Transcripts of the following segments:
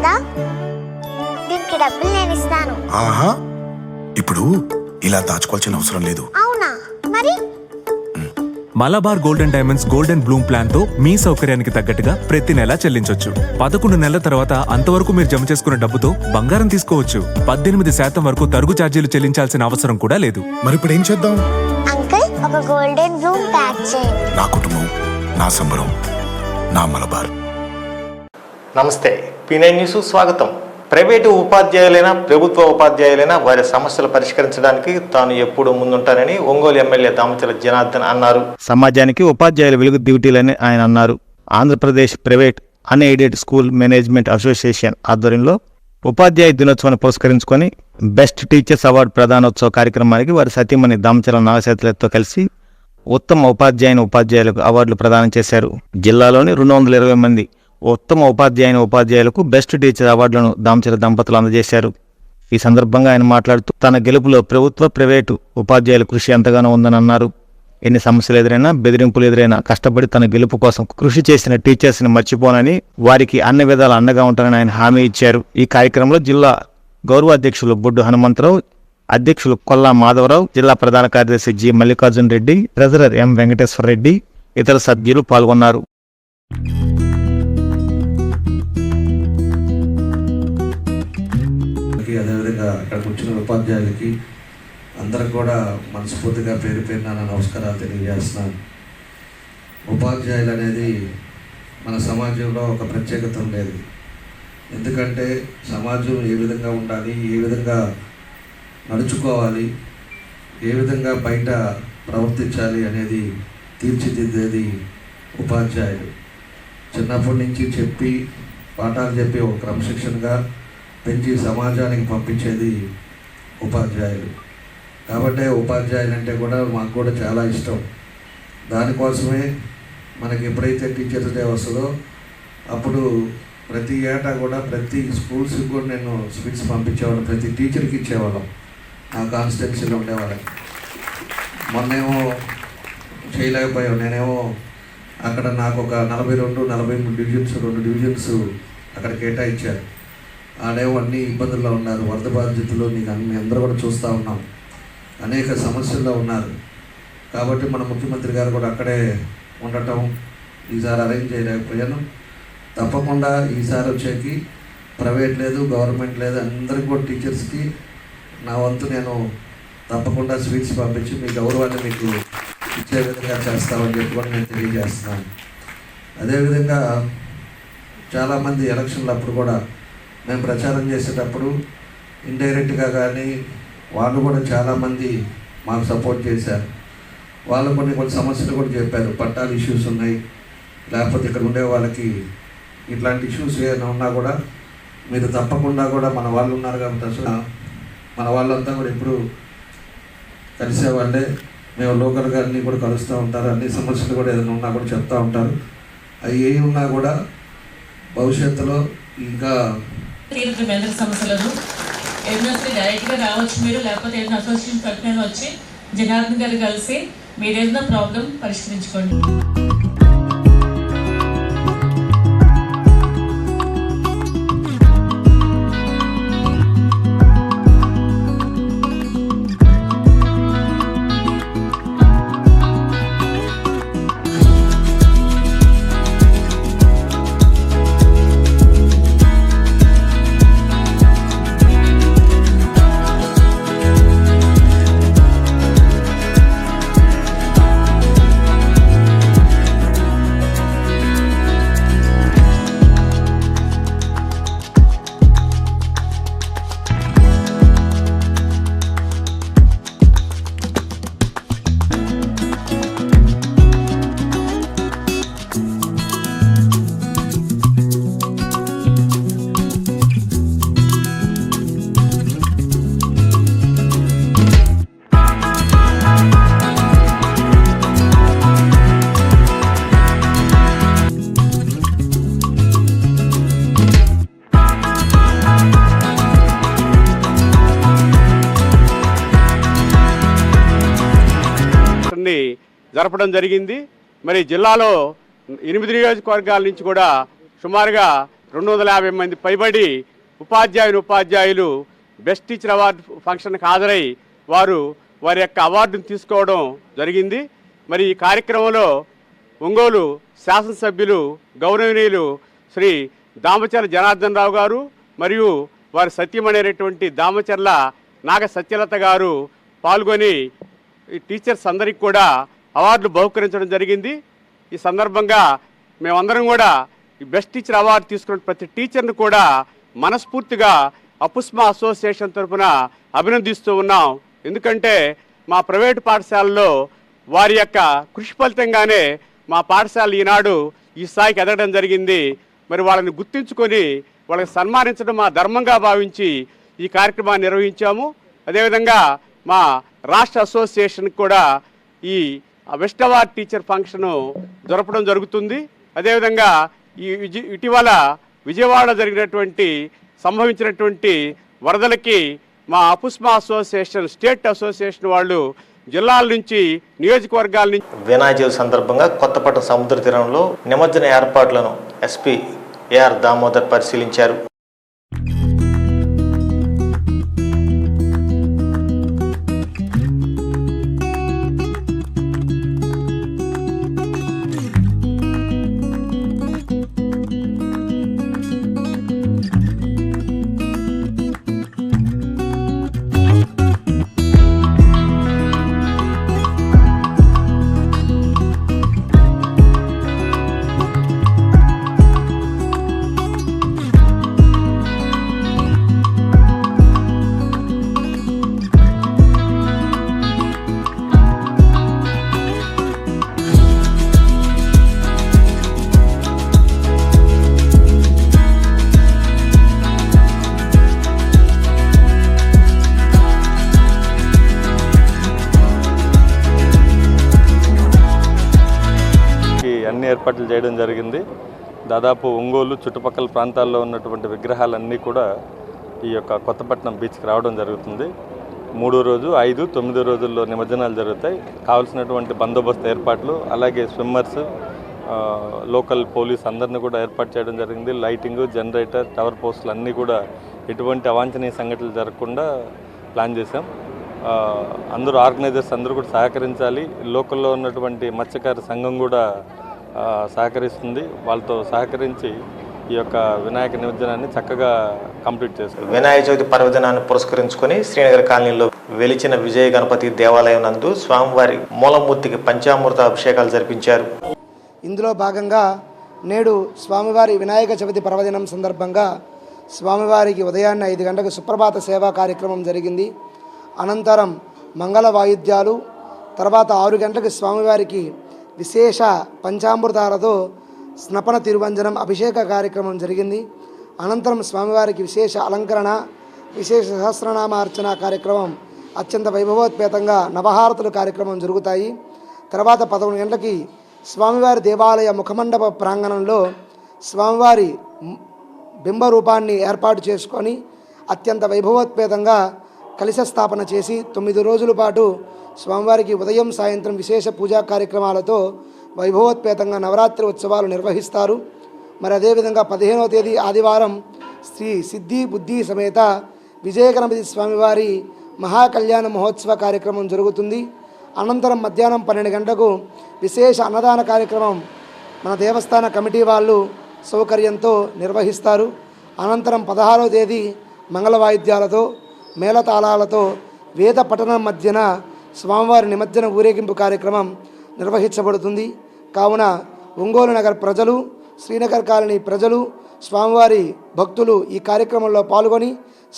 ఉందా? దీనికి డబ్బులు నేను ఇస్తాను. ఆహా, ఇప్పుడు ఇలా దాచుకోవాల్సిన అవసరం లేదు. అవునా? మరి Malabar golden diamonds golden Bloom plan తో మీ సౌకర్యానికి తగ్గట్టుగా ప్రతి నెల చెల్లించొచ్చు. 11 నెలల తర్వాత అంతవరకు మీరు జమ చేసుకున్న డబ్బుతో బంగారం తీసుకోవచ్చు. 18% వరకు తరుగు ఛార్జీలు చెల్లించాల్సిన అవసరం కూడా లేదు. మరి ఇప్పుడు ఏం చేద్దాం? అంకుల్, ఒక గోల్డెన్ బ్లూమ్ ప్యాక్ చేయండి. నా కుటుంబం, నా సంబరం, నా మలబార్. నమస్తే, P9 న్యూస్ స్వాగతం. ప్రైవేటు ఉపాధ్యాయులైనా ప్రభుత్వ ఉపాధ్యాయులైనా వారి సమస్యలు పరిష్కరించడానికి తాను ఎప్పుడూ ముందుంటానని ఒంగోలు ఎమ్మెల్యే దామచల జనార్దన్ అన్నారు. సమాజానికి ఉపాధ్యాయుల వెలుగు డ్యూటీలని ఆయన అన్నారు. Andhra Pradesh private unaided school management association ఆధ్వర్యంలో ఉపాధ్యాయ దినోత్సవాన్ని పురస్కరించుకొని బెస్ట్ టీచర్స్ అవార్డు ప్రదానోత్సవ కార్యక్రమానికి వారి సతీమణి దామచల నాగశేతులతో కలిసి ఉత్తమ ఉపాధ్యాయులకు అవార్డులు ప్రదానం చేశారు. జిల్లాలోని 220 మంది ఉత్తమ ఉపాధ్యాయులకు బెస్ట్ టీచర్ అవార్డులను దామచల దంపతులు అందజేశారు. ఈ సందర్భంగా ఆయన మాట్లాడుతూ తన గెలుపులో ప్రభుత్వ ప్రైవేటు ఉపాధ్యాయుల కృషి ఎంతగానో ఉందని అన్నారు. ఎన్ని సమస్యలు ఎదురైనా, బెదిరింపులు ఎదురైనా కష్టపడి తన గెలుపు కోసం కృషి చేసిన టీచర్స్ని మర్చిపోనని, వారికి అన్ని విధాల అండగా ఉంటానని ఆయన హామీ ఇచ్చారు. ఈ కార్యక్రమంలో జిల్లా గౌరవ అధ్యక్షులు బొడ్డు హనుమంతరావు, అధ్యక్షులు కొల్లా మాధవరావు, జిల్లా ప్రధాన కార్యదర్శి G Mallikarjun Reddy, treasurer M Venkateswara Reddy, ఇతర సభ్యులు పాల్గొన్నారు. అదేవిధంగా అక్కడికి వచ్చిన ఉపాధ్యాయులకి అందరికి కూడా మనస్ఫూర్తిగా పేరు పేరున నమస్కారాలు తెలియజేస్తున్నాను. ఉపాధ్యాయులు అనేది మన సమాజంలో ఒక ప్రత్యేకత ఉండేది. ఎందుకంటే సమాజం ఏ విధంగా ఉండాలి, ఏ విధంగా నడుచుకోవాలి, ఏ విధంగా బయట ప్రవర్తించాలి అనేది తీర్చిదిద్దేది ఉపాధ్యాయులు. చిన్నప్పటి నుంచి చెప్పి పాఠాలు చెప్పి ఒక క్రమశిక్షణగా పెంచి సమాజానికి పంపించేది ఉపాధ్యాయులు. కాబట్టి ఉపాధ్యాయులు అంటే కూడా మాకు కూడా చాలా ఇష్టం. దానికోసమే మనకి ఎప్పుడైతే టీచర్స్ డే వస్తుందో అప్పుడు ప్రతి ఏటా కూడా ప్రతి స్కూల్స్కి కూడా నేను స్వీట్స్ పంపించేవాళ్ళం, ప్రతి టీచర్కి ఇచ్చేవాళ్ళం. నా కాన్స్టిట్యున్సీలో ఉండేవాళ్ళకి. మొన్నేమో చేయలేకపోయాం. నేనేమో అక్కడ నాకు ఒక 42-43 డివిజన్స్, 2 డివిజన్స్ అక్కడ కేటాయించారు. ఆడేమో అన్ని ఇబ్బందుల్లో ఉన్నారు, వరద బాధితులు, నీకు అన్ని అందరూ కూడా చూస్తూ ఉన్నాం, అనేక సమస్యల్లో ఉన్నారు. కాబట్టి మన ముఖ్యమంత్రి గారు కూడా అక్కడే ఉండటం ఈసారి అరేంజ్ చేయలేకపోయాను. తప్పకుండా ఈసారి వచ్చేకి ప్రైవేట్ లేదు, గవర్నమెంట్ లేదు, అందరికీ కూడా టీచర్స్కి నా వంతు నేను తప్పకుండా స్వీట్స్ పంపించి మీ గౌరవాన్ని మీకు ఇచ్చే విధంగా చేస్తామని చెప్పి కూడా నేను తెలియజేస్తున్నాను. అదేవిధంగా చాలామంది ఎలక్షన్లు అప్పుడు కూడా మేము ప్రచారం చేసేటప్పుడు ఇండైరెక్ట్గా కానీ వాళ్ళు కూడా చాలామంది మాకు సపోర్ట్ చేశారు. వాళ్ళు కొన్ని సమస్యలు కూడా చెప్పారు. పట్టాల ఇష్యూస్ ఉన్నాయి, లేకపోతే ఇక్కడ ఉండే వాళ్ళకి ఇట్లాంటి ఇష్యూస్ ఏమైనా ఉన్నా కూడా మీరు తప్పకుండా కూడా మన వాళ్ళు ఉన్నారు కాబట్టి అసలు మన వాళ్ళంతా కూడా ఎప్పుడు కలిసేవాళ్ళే. మేము లోకల్గా అన్నీ కూడా కలుస్తూ ఉంటారు. అన్ని సమస్యలు కూడా ఏదైనా ఉన్నా కూడా చెప్తూ ఉంటారు. అవి ఏ ఉన్నా కూడా భవిష్యత్తులో ఇంకా సమస్యలను ఏదైనా డైరెక్ట్గా రావచ్చు మీరు, లేకపోతే ఏదైనా అసోసియేషన్ తరఫున వచ్చి జనార్దన్ గారు కలిసి మీరు ఏదైనా ప్రాబ్లం పరిష్కరించుకోండి. జరపడం జరిగింది. మరి జిల్లాలో 8 నియోజకవర్గాల నుంచి కూడా సుమారుగా 250 మంది పైబడి ఉపాధ్యాయులు బెస్ట్ టీచర్ అవార్డు ఫంక్షన్కి హాజరై వారి యొక్క అవార్డును తీసుకోవడం జరిగింది. మరి ఈ కార్యక్రమంలో ఒంగోలు శాసనసభ్యులు గౌరవనీయులు శ్రీ దామచర్ల జనార్దన్ రావు గారు మరియు వారి సత్యమణైనటువంటి దామచర్ల నాగ సత్యలత గారు పాల్గొని ఈ టీచర్స్ అందరికీ కూడా అవార్డులు బహుకరించడం జరిగింది. ఈ సందర్భంగా మేమందరం కూడా ఈ బెస్ట్ టీచర్ అవార్డు తీసుకున్న ప్రతి టీచర్ను కూడా మనస్ఫూర్తిగా అపుస్మా అసోసియేషన్ తరఫున అభినందిస్తూ ఉన్నాం. ఎందుకంటే మా ప్రైవేటు పాఠశాలలో వారి యొక్క కృషి ఫలితంగానే మా పాఠశాల ఈనాడు ఈ స్థాయికి ఎదగడం జరిగింది. మరి వాళ్ళని గుర్తించుకొని వాళ్ళని సన్మానించడం మా ధర్మంగా భావించి ఈ కార్యక్రమాన్ని నిర్వహించాము. అదేవిధంగా మా రాష్ట్ర అసోసియేషన్కి కూడా ఈ బెస్ట్ అవార్డ్ టీచర్ ఫంక్షను జరపడం జరుగుతుంది. అదేవిధంగా ఇటీవల విజయవాడ సంభవించినటువంటి వరదలకి మా అపుస్మా అసోసియేషన్ స్టేట్ అసోసియేషన్ వాళ్ళు జిల్లాల నుంచి నియోజకవర్గాల నుంచి వినాయక చవితి సందర్భంగా కొత్తపట్నం సముద్ర తీరంలో నిమజ్జన ఏర్పాట్లను ఎస్పీ ఏఆర్ దామోదర్ పరిశీలించారు. ఏర్పాట్లు చేయడం జరిగింది. దాదాపు ఒంగోలు చుట్టుపక్కల ప్రాంతాల్లో ఉన్నటువంటి విగ్రహాలన్నీ కూడా ఈ యొక్క కొత్తపట్నం బీచ్కి రావడం జరుగుతుంది. 3వ రోజు 5, 9 రోజుల్లో నిమజ్జనాలు జరుగుతాయి. కావాల్సినటువంటి బందోబస్తు ఏర్పాట్లు, అలాగే స్విమ్మర్స్, లోకల్ పోలీస్ అందరినీ కూడా ఏర్పాటు చేయడం జరిగింది. లైటింగ్, జనరేటర్, టవర్ పోస్టులు అన్నీ కూడా ఎటువంటి అవాంఛనీయ సంఘటనలు జరగకుండా ప్లాన్ చేశాం. అందరూ ఆర్గనైజర్స్ అందరూ కూడా సహకరించాలి. లోకల్లో ఉన్నటువంటి మత్స్యకార సంఘం కూడా సహకరిస్తుంది. వాళ్ళతో సహకరించి ఈ యొక్క వినాయక నిమజ్జనాన్ని చక్కగా కంప్లీట్ చేస్తారు. వినాయక చవితి పర్వదినాన్ని పురస్కరించుకొని శ్రీనగర్ కాలనీలో వెలిచిన విజయ గణపతి దేవాలయం నందు స్వామివారి మూలమూర్తికి పంచామృత అభిషేకాలు జరిపించారు. ఇందులో భాగంగా నేడు స్వామివారి వినాయక చవితి పర్వదినం సందర్భంగా స్వామివారికి ఉదయాన్నే 5 గంటలకు సుప్రభాత సేవా కార్యక్రమం జరిగింది. అనంతరం మంగళ వాయిద్యాలు, తర్వాత 6 గంటలకు స్వామివారికి విశేష పంచామృతాలతో స్నపన తిరువంజనం అభిషేక కార్యక్రమం జరిగింది. అనంతరం స్వామివారికి విశేష అలంకరణ, విశేష సహస్రనామార్చన కార్యక్రమం అత్యంత వైభవోత్పేతంగా నవహారతుల కార్యక్రమం జరుగుతాయి. తర్వాత 11 గంటలకి స్వామివారి దేవాలయ ముఖమండప ప్రాంగణంలో స్వామివారి బింబ రూపాన్ని ఏర్పాటు చేసుకొని అత్యంత వైభవోత్పేతంగా కలశ స్థాపన చేసి 9 రోజుల పాటు స్వామివారికి ఉదయం సాయంత్రం విశేష పూజా కార్యక్రమాలతో వైభవోత్పేతంగా నవరాత్రి ఉత్సవాలు నిర్వహిస్తారు. మరి అదేవిధంగా 15వ తేదీ ఆదివారం శ్రీ సిద్ధి బుద్ధి సమేత విజయ గణపతి స్వామివారి మహాకళ్యాణ మహోత్సవ కార్యక్రమం జరుగుతుంది. అనంతరం మధ్యాహ్నం 12 గంటలకు విశేష అన్నదాన కార్యక్రమం మన దేవస్థాన కమిటీ వాళ్ళు సౌకర్యంతో నిర్వహిస్తారు. అనంతరం 16వ తేదీ మంగళ వాయిద్యాలతో మేళతాళాలతో వేద పఠనం మధ్యన స్వామివారి నిమజ్జన ఊరేగింపు కార్యక్రమం నిర్వహించబడుతుంది. కావున ఒంగోలు నగర ప్రజలు, శ్రీనగర్ కాలనీ ప్రజలు, స్వామివారి భక్తులు ఈ కార్యక్రమంలో పాల్గొని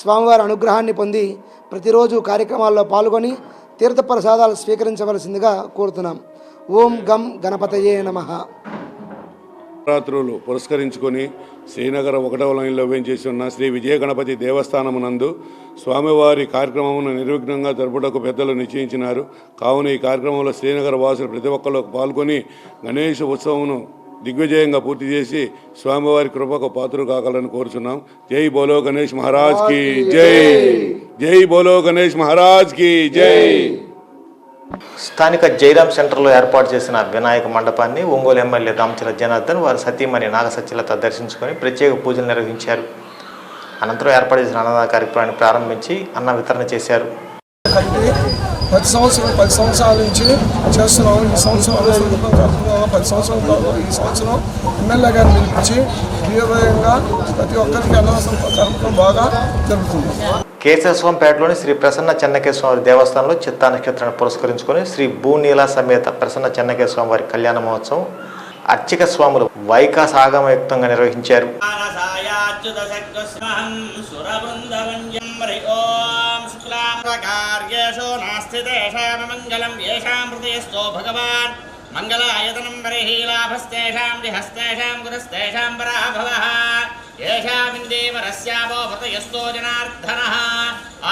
స్వామివారి అనుగ్రహాన్ని పొంది ప్రతిరోజు కార్యక్రమాల్లో పాల్గొని తీర్థప్రసాదాలు స్వీకరించవలసిందిగా కోరుతున్నాం. ఓం గం గణపతయే నమః. నవరాత్రులు పురస్కరించుకొని శ్రీనగర్ 1వ లైన్లో వేంచేసి ఉన్న శ్రీ విజయ గణపతి దేవస్థానమునందు స్వామివారి కార్యక్రమమును నిర్విఘ్నంగా జరుపుటకు పెద్దలు నిశ్చయించినారు. కావున ఈ కార్యక్రమంలో శ్రీనగర్ వాసులు ప్రతి ఒక్కరు పాల్గొని గణేష్ ఉత్సవమును దిగ్విజయంగా పూర్తి చేసి స్వామివారి కృపకు పాత్రలు కాగలని కోరుచున్నాం. జై బోలో గణేష్ మహారాజ్ కి జై. జై బోలో గణేష్ మహారాజ్ కి జై. స్థానిక జైరామ్ సెంటర్లో ఏర్పాటు చేసిన వినాయక మండపాన్ని ఒంగోలు ఎమ్మెల్యే దామచల జనార్దన్ వారి సతీమణి నాగసత్యలత దర్శించుకొని ప్రత్యేక పూజలు నిర్వహించారు. అనంతరం ఏర్పాటు చేసిన అన్నదాన కార్యక్రమాన్ని ప్రారంభించి అన్న వితరణ చేశారు. 10 సంవత్సరాల నుంచి చేస్తున్నాం. ఈ సంవత్సరం 10 సంవత్సరాల తర్వాత ఈ సంవత్సరం ఎమ్మెల్యే గారిని పిలిపించి తీవ్రంగా ప్రతి ఒక్కరికి అన్నదానం బాగా జరుగుతుంది. కేశవస్వామిపేటలోని శ్రీ ప్రసన్న చెన్నకేశ్వర దేవస్థానంలో చిత్తా నక్షత్రాన్ని పురస్కరించుకొని శ్రీ భూనీల సమేత ప్రసన్న చెన్నకేశ్వర వారి కళ్యాణ మహోత్సవం అర్చక స్వాములు వైకాస ఆగమయుక్తంగా నిర్వహించారు. మంగళాయతనం బర్హిలాభస్తేషాం దిహస్తేషాం గురస్తేషాం పరాభవః యేషామిందేవరస్యావో భతయస్తో జనార్దనః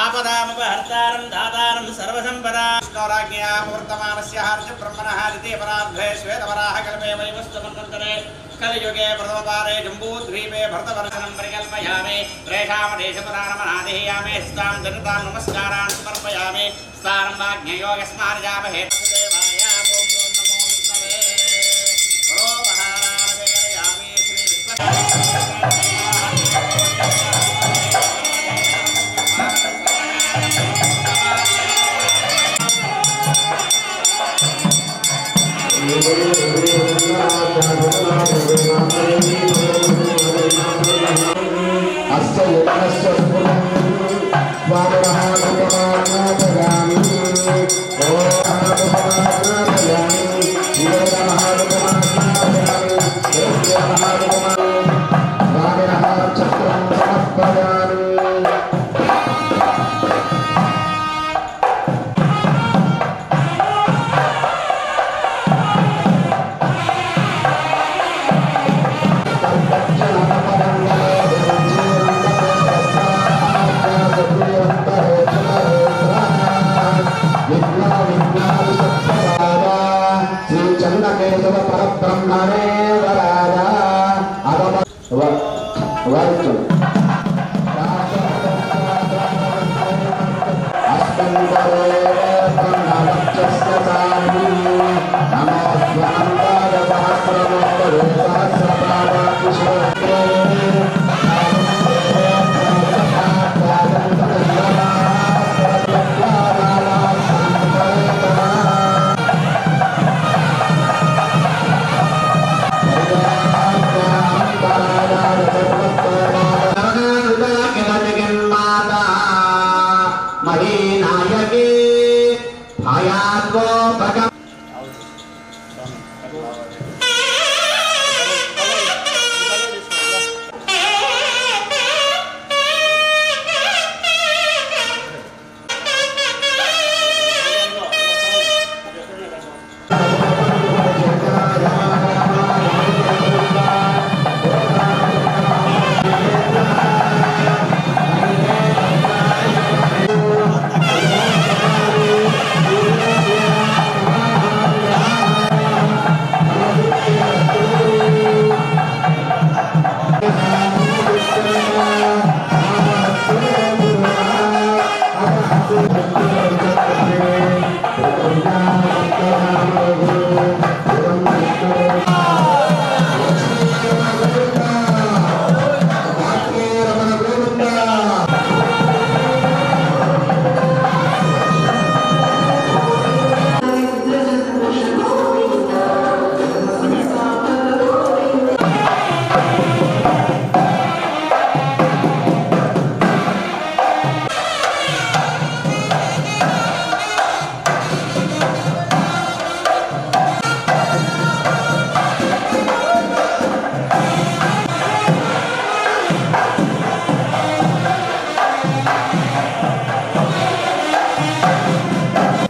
ఆపదామపహర్తారం దాతారం సర్వసంపదా విష్ణోరాజ్ఞయా వర్తమానస్య హార్య బ్రహ్మణః రితే పరాభ్యే శ్వేతవరాహ కల్పే వైవస్వమంతరే కలియుగే ప్రథమపారే జంబూద్వీపే భరతవర్షణం పరికల్పయామి ప్రేషామదేశపురాణమనాదేయామే స్థాం జనతాం నమస్కారాన్ సమర్పయామి స్థానం వాజ్ఞయోగస్మార్జామహే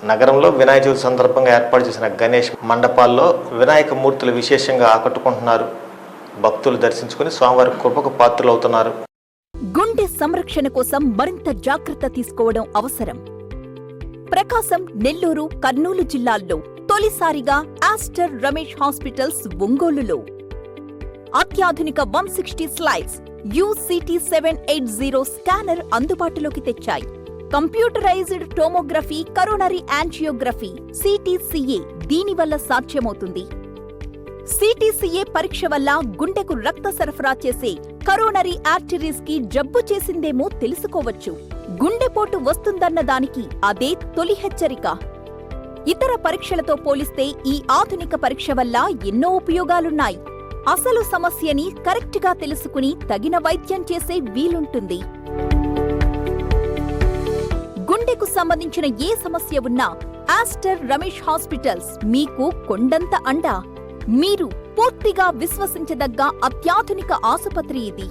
నగరంలో వినాయక చవితి సందర్భంగా ఏర్పాటు చేసిన గణేష్ మండపాల్లో వినాయక మూర్తులు విశేషంగా ఆకట్టుకుంటున్నారు. భక్తులు దర్శించుకుని స్వామివారి కృపకు పాత్రులవుతున్నారు. గుండె సంరక్షణ కోసం మరింత జాగ్రత్త తీసుకోవడం అవసరం. ప్రకాశం, నెల్లూరు, కర్నూలు జిల్లాల్లో తొలిసారిగా ఆస్టర్ రమేష్ హాస్పిటల్స్ ఒంగోలులో అత్యాధునిక 160 స్లైడ్స్ UCT 780 స్కానర్ అందుబాటులోకి తెచ్చాయి. Computerised tomography, coronary angiography, CTCA దీనివల్ల సాధ్యమవుతుంది. CTCA పరీక్ష వల్ల గుండెకు రక్త సరఫరా చేసే కరోనరీ ఆర్టరీస్ కి జబ్బు చేసిందేమో తెలుసుకోవచ్చు. గుండెపోటు వస్తుందన్న దానికి అదే తొలి హెచ్చరిక. ఇతర పరీక్షలతో పోలిస్తే ఈ ఆధునిక పరీక్ష వల్ల ఎన్నో ఉపయోగాలున్నాయి. అసలు సమస్యని కరెక్ట్గా తెలుసుకుని తగిన వైద్యం చేసే వీలుంటుంది. గుండెకు సంబంధించిన ఏ సమస్య ఉన్నా ఆస్టర్ రమేష్ హాస్పిటల్స్ మీకు కొండంత అండ. మీరు పూర్తిగా విశ్వసించదగ్గ అత్యాధునిక ఆసుపత్రి ఇది.